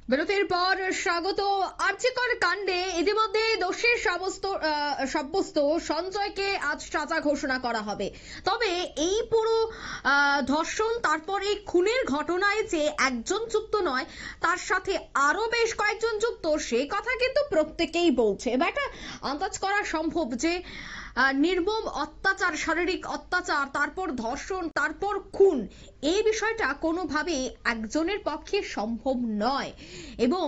বিরতির পর স্বাগত। আর্চিকর কাণ্ডে ইতিমধ্যে দোষী সাব্যস্ত সঞ্জয়কে আজ সাজা ঘোষণা করা হবে। তবে এই পুরো ধর্ষণ তারপর এই খুনের ঘটনায় যে একজন যুক্ত নয়, তার সাথে আরো বেশ কয়েকজন যুক্ত, সেই কথা কিন্তু প্রত্যেকেই বলছে। এটা আন্দাজ করা সম্ভব যে নির্মম অত্যাচার, শারীরিক অত্যাচার, তারপর ধর্ষণ, তারপর খুন, এই বিষয়টা কোনোভাবেই একজনের পক্ষে সম্ভব নয়। এবং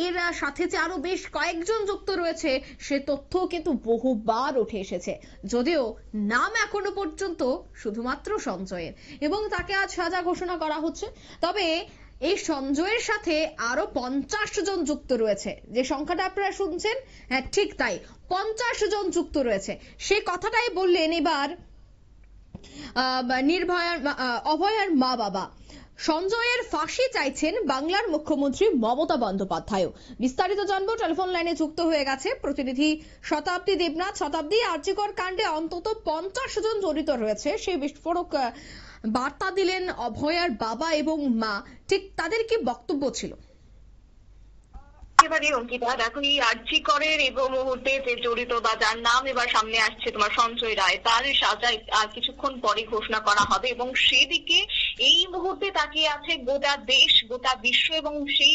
এর সাথে যে আরো বেশ কয়েকজন যুক্ত রয়েছে সে তথ্য কিন্তু বহুবার উঠে এসেছে, যদিও নাম এখনো পর্যন্ত শুধুমাত্র সঞ্জয়ের, এবং তাকে আজ সাজা ঘোষণা করা হচ্ছে। তবে এই সঞ্জয়ের সাথে আরো 50 জন যুক্ত রয়েছে, যে সংখ্যাটা আপনারা শুনছেন, হ্যাঁ ঠিক তাই, 50 জন যুক্ত রয়েছে। সে কথাটাই বললেন এবার অভয়ার মা বাবা। সঞ্জয়ের ফাঁসি চাইছেন বাংলার মুখ্যমন্ত্রী মমতা বন্দ্যোপাধ্যায়। বিস্তারিত জানবো, টেলিফোন লাইনে যুক্ত হয়ে গেছে প্রতিনিধি শতাব্দী দেবনাথ। শতাব্দী, আর্চিকর কাণ্ডে অন্তত 50 জন জড়িত রয়েছে, সেই বিস্ফোরক বার্তা দিলেন অভয়ার বাবা এবং মা, ঠিক তাদের কি বক্তব্য ছিল? একেবারে অঙ্কিতা, দেখো এই আর্চিকরের এবং মুহূর্তে যে জড়িত বা যার নাম এবার সামনে আসছে তোমার সঞ্জয় রায়, তার সাজা আর কিছুক্ষণ পরে ঘোষণা করা হবে এবং সেদিকে এই মুহূর্তে তাকিয়ে আছে গোটা দেশ, গোটা বিশ্ব, এবং সেই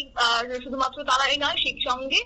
শুধুমাত্র তারাই নয়, সেই সঙ্গে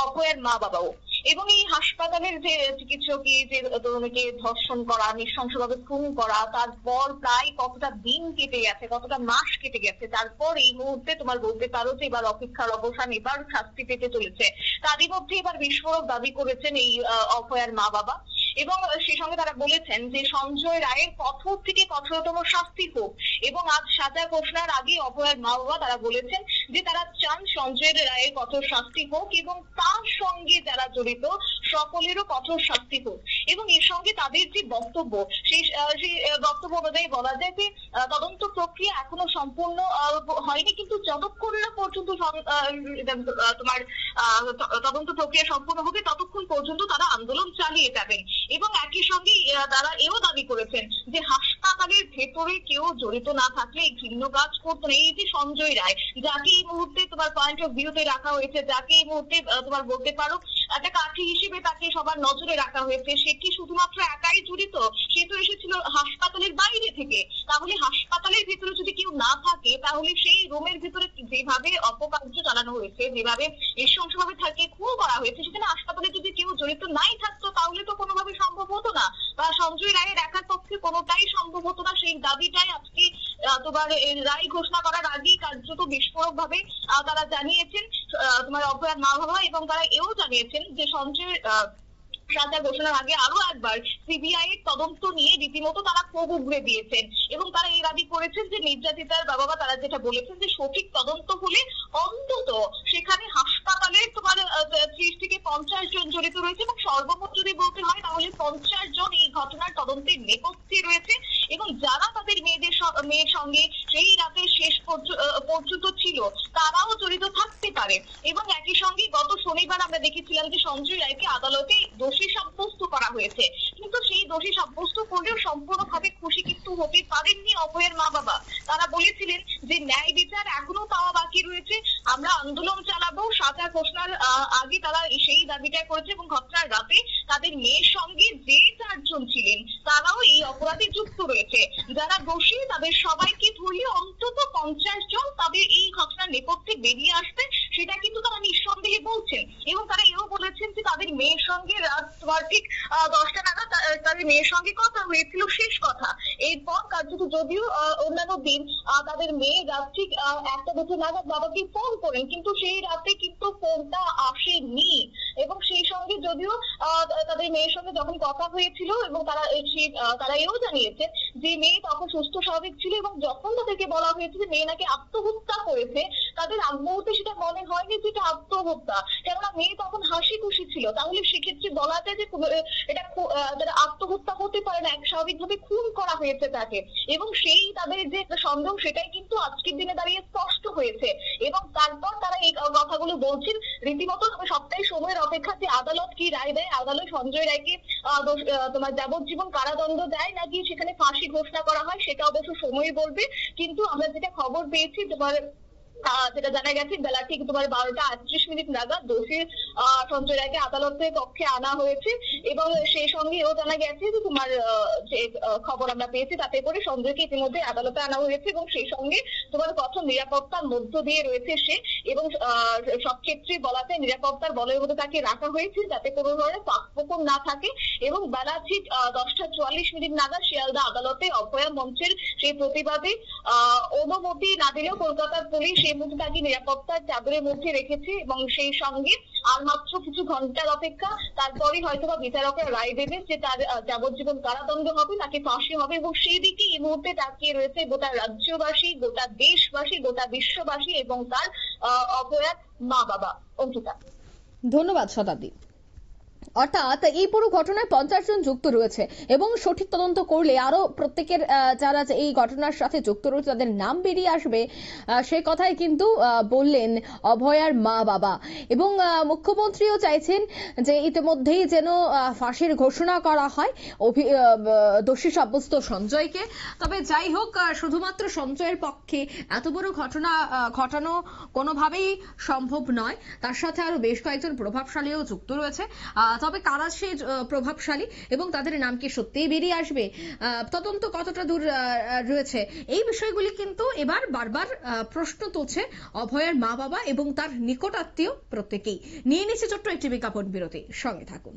অভয়ের মা বাবাও। এবং এই হাসপাতালের যে চিকিৎসকই যে তরুণীকে ধর্ষণ করা, নৃশংসভাবে খুন করা, তারপর প্রায় কতটা দিন কেটে গেছে, কতটা মাস কেটে গেছে, তারপর এই মুহূর্তে তোমার বলতে পারো যে এবার অপেক্ষার অবসান, এবার শাস্তি পেতে চলেছে। তারই মধ্যে এবার বিস্ফোরক দাবি করেছেন এই অভয়ার মা বাবা, এবং সেই সঙ্গে তারা বলেছেন যে সঞ্জয় রায়ের কঠোর থেকে কঠোরতম শাস্তি হোক। এবং আজ সাজা ঘোষণার আগে অভয়ার মা বাবা তারা বলেছেন যে তারা চান সঞ্জয় রায়ের কঠোর শাস্তি হোক এবং তার সঙ্গে যারা জড়িত সকলেরও কঠোর শাস্তি হোক। এবং এর সঙ্গে তাদের যে বক্তব্য, সেই বক্তব্য অনুযায়ী বলা যায় যে তদন্ত প্রক্রিয়া এখনো সম্পূর্ণ হয়নি, কিন্তু যতক্ষণ না পর্যন্ত তোমার তদন্ত প্রক্রিয়া সম্পূর্ণ হবে ততক্ষণ পর্যন্ত তারা আন্দোলন চালিয়ে যাবেন। এবং একই সঙ্গে তারা এও দাবি করেছেন যে হাসপাতালের ভেতরে কেউ জড়িত না থাকলে এই ঘৃণ্য কাজ করতো না। এই যে সঞ্জয় রায়, যাকে এই মুহূর্তে তোমার পয়েন্ট অফ ভিউতে রাখা হয়েছে, যাকে এই মুহূর্তে তোমার বলতে পারো একটা কাঠি হিসেবে তাকে সবার নজরে রাখা হয়েছে, সে কি শুধুমাত্র একাই জড়িত? সে তো এসেছিল হাসপাতালের বাইরে থেকে। তাহলে হাসপাতালের ভিতরে যদি কেউ না থাকে, তাহলে সেই রুমের ভিতরে যেভাবে অপকার্য চালানো হয়েছে, যেভাবে নৃশংসভাবে থাকে খুন করা হয়েছে, সেখানে হাসপাতালে যদি কেউ জড়িত নাই থাকতো তাহলে তো কোনোভাবে সম্ভব হতো না, বা সঞ্জয় রায়ের একার পক্ষে কোনোটাই সম্ভব হতো না। সেই দাবিটাই আজকে তোমার রায় ঘোষণা করার আগেই কার্যত বিস্ফোরক ভাবে তারা জানিয়েছেন তোমার অভয়ার মা বাবা, এবং তারা এও জানিয়েছেন যে সঞ্জয় সাজা ঘোষণার আগে আরো একবার সিবিআই এর তদন্ত নিয়ে রীতিমতো তারা ক্ষোভ উগড়ে দিয়েছেন। এবং তারা এই দাবি করেছেন যে নির্যাতিতার বাবা তারা যেটা বলেছেন যে সঠিক তদন্ত হলে অন্তত সেখানে হাসপাতালের তোমার 30 থেকে 50 জন জড়িত রয়েছে, এবং সর্বমোট যদি বলতে হয় তাহলে 50 জন এই ঘটনার তদন্তের নেপথ্যে রয়েছে, এবং যারা তাদের মেয়ের সঙ্গে সেই রাতের শেষ পর্যন্ত ছিল তারাও জড়িত থাকতে পারে। এবং একই সঙ্গে গত শনিবার আমরা দেখেছিলাম যে সঞ্জয় রায়কে আদালতে দোষী সাব্যস্ত করা হয়েছে, কিন্তু সেই দোষী সাব্যস্ত করলেও সম্পূর্ণভাবে খুশি কিন্তু হতে পারেননি অভয়ের মা বাবা। তারা বলেছিলেন যে ন্যায় বিচার এখনো পাওয়া বাকি রয়েছে, আমরা আন্দোলন চালাবো। সাজা ঘোষণার আগে তারা সেই দাবিটা করেছে, এবং ঘটনার রাতে তাদের মেয়ের সঙ্গে যে 4 জন ছিলেন তারাও এই অপরাধে যুক্ত রয়েছে। যারা দোষী তাদের সবাইকে ধরিয়ে অন্তত 50 জন তাদের এই ঘটনার নেপথ্যে বেরিয়ে আসবে, সেটা কিন্তু তারা নিঃসন্দেহে বলছেন। এবং তারা এও বলেছেন যে তাদের মেয়ের সঙ্গে রাত ঠিক 10টা নাগাদ তাদের মেয়ের সঙ্গে কথা হয়েছিল, শেষ কথা। এরপর কার্যত যদিও অন্যান্য দিন তাদের মেয়ে রাত ঠিক 1টা নাগাদ বাবাকে ফোন করেন, কিন্তু সেই রাতে কিন্তু ফোনটা আসেনি। এবং সেই সঙ্গে যদিও তাদের মেয়ের সঙ্গে যখন কথা হয়েছিল, এবং তারা এও জানিয়েছেন যে মেয়ে তখন সুস্থ স্বাভাবিক ছিল, এবং যখন তাদেরকে বলা হয়েছে যে মেয়ে নাকি আত্মহত্যা করেছে, তাদের আগ মুহূর্তে সেটা মনে হয়নি যে এটা আত্মহত্যা, কেননা মেয়ে তখন হাসি খুশি ছিল। তাহলে সেক্ষেত্রে বলা যায় যে এটা আত্মহত্যা হতে পারে না, এক স্বাভাবিকভাবে খুন করা হয়েছে তাকে। এবং সেই তাদের যে সন্দেহ সেটাই কিন্তু আজকের দিনে দাঁড়িয়ে স্পষ্ট হয়েছে। এবং তারপর তারা এই কথাগুলো বলছেন রীতিমতো সপ্তাহে সময়ের অপেক্ষা যে আদালত কি রায় দেয়, আদালত সঞ্জয় রায়কে তোমার যাবজ্জীবন কারাদণ্ড দেয় নাকি সেখানে ফাঁসি ঘোষণা করা হয়, সেটা অবশ্য সময় বলবে। কিন্তু আমরা যেটা খবর পেয়েছি তোমার যেটা জানা গেছে বেলা ঠিক তোমার 12:38 নাগাদ দোষী সঞ্জয় রায়কে আদালতের কক্ষে আনা হয়েছে এবং সেই সঙ্গে এও জানা গেছে যে তোমার যে খবর আমরা পেয়েছি তাতে করে সঞ্জয়কে ইতিমধ্যে আদালতে আনা হয়েছে এবং সেই সঙ্গে তোমার কঠোর নিরাপত্তার মধ্য দিয়ে রয়েছে সে এবং সব ক্ষেত্রে বলা যায় নিরাপত্তার বলের মধ্যে তাকে রাখা হয়েছে যাতে কোনো ধরনের ফাঁকফোকর না থাকে এবং বেলা ঠিক 10:44 নাগাদ শিয়ালদা আদালতে অভয়া মঞ্চের সেই প্রতিবাদে অনুমতি না দিলেও কলকাতার পুলিশ সেই মুহূর্তে তাকে নিরাপত্তার চাদরের মধ্যে রেখেছে এবং সেই সঙ্গে আর মাত্র কিছু ঘন্টার অপেক্ষা, তারপরে হয়তোবা বিচারকরা রায় দেবেন যে তার যাবজ্জীবন কারাদণ্ড হবে, তাকে ফাঁসি হবে এবং সেই দিকে এই মুহূর্তে তাকিয়ে রয়েছে গোটা রাজ্যবাসী, গোটা দেশবাসী, গোটা বিশ্ববাসী এবং তার অভয়ার মা বাবা। অঙ্কিতা, ধন্যবাদ শতাব্দী। অর্থাৎ এই পুরো ঘটনায় 50 জন যুক্ত রয়েছে এবং সঠিক তদন্ত করলে আরো প্রত্যেকের যারা এই ঘটনার সাথে যুক্ত রয়েছে তাদের নাম বেরিয়ে আসবে, সে কথাই কিন্তু বললেন অভয়ার মা বাবা। এবং মুখ্যমন্ত্রীও চাইছেন যে ইতিমধ্যেই যেন ফাঁসির ঘোষণা করা হয় দোষী সাব্যস্ত সঞ্জয়কে। তবে যাই হোক, শুধুমাত্র সঞ্জয়ের পক্ষে এত বড় ঘটনা ঘটানো কোনোভাবেই সম্ভব নয়, তার সাথে আরো বেশ কয়েকজন প্রভাবশালীও যুক্ত রয়েছে। তবে কারা সেই প্রভাবশালী এবং তাদের নাম কি সত্যিই বেরিয়ে আসবে, তদন্ত কতটা দূর রয়েছে, এই বিষয়গুলি কিন্তু এবার বারবার প্রশ্ন তুলছে অভয়ের মা বাবা এবং তার নিকটাত্মীয় প্রত্যেকেই। নিয়ে নিচ্ছে ছোট্ট একটি বিজ্ঞাপন বিরতি, সঙ্গে থাকুন।